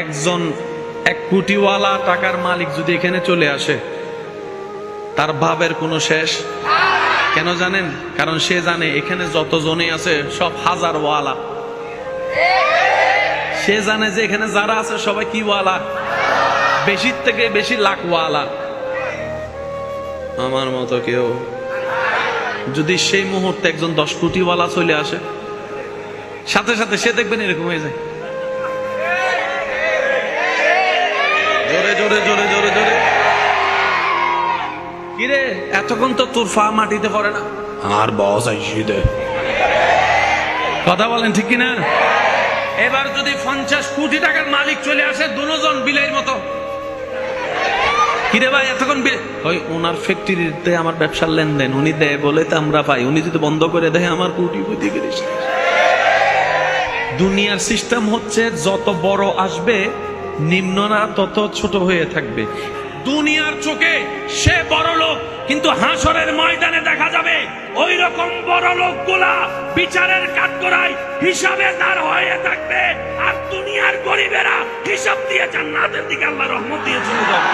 একজন 1 কোটিওয়ালা টাকার মালিক যদি এখানে চলে আসে, তার ভাবের কোনো শেষ। কেন জানেন? কারণ সে জানে এখানে যতজনে আছে সব হাজারওয়ালা। সে জানে যে এখানে যারা আছে সবাই কি ওয়ালা, বেশির থেকে বেশি লাখওয়ালা। আমার মতো কেউ যদি সেই মুহূর্তে একজন 10 কোটিওয়ালা চলে আসে, সাথে সাথে সে দেখবেন এরকম হয়ে যায়। জোরে জোরে জোরে জোরে জোরে। কিরে, এতক্ষণ তো তোর পা মাটিতে পড়ে না। আর বস আইসিদে কথা বলেন ঠিক কিনা? এবার যদি 50 কোটি টাকার মালিক চলে আসে, দুজন বিলের মতো। কিরে ভাই, এতক্ষণ ওই ওনার ফ্যাক্টরিতে আমার ব্যবসার লেনদেন উনি দেয় বলে তো আমরা পাই, উনি যদি বন্ধ করে দেয় আমার কোটিপতি গেছে। দুনিয়ার সিস্টেম হচ্ছে যত বড় আসবে নিম্নরা তত ছোট হয়ে থাকবে। দুনিয়ার চোখে সে বড় লোক, কিন্তু হাসরের ময়দানে দেখা যাবে ওই রকম বড় লোকগুলা বিচারের কাঠগড়ায় হিসাবে দাঁড় হয়ে থাকবে, আর দুনিয়ার গরিবেরা হিসাব দিয়ে জান্নাতের দিকে আল্লাহ রহমত দিয়ে চলে যাবে।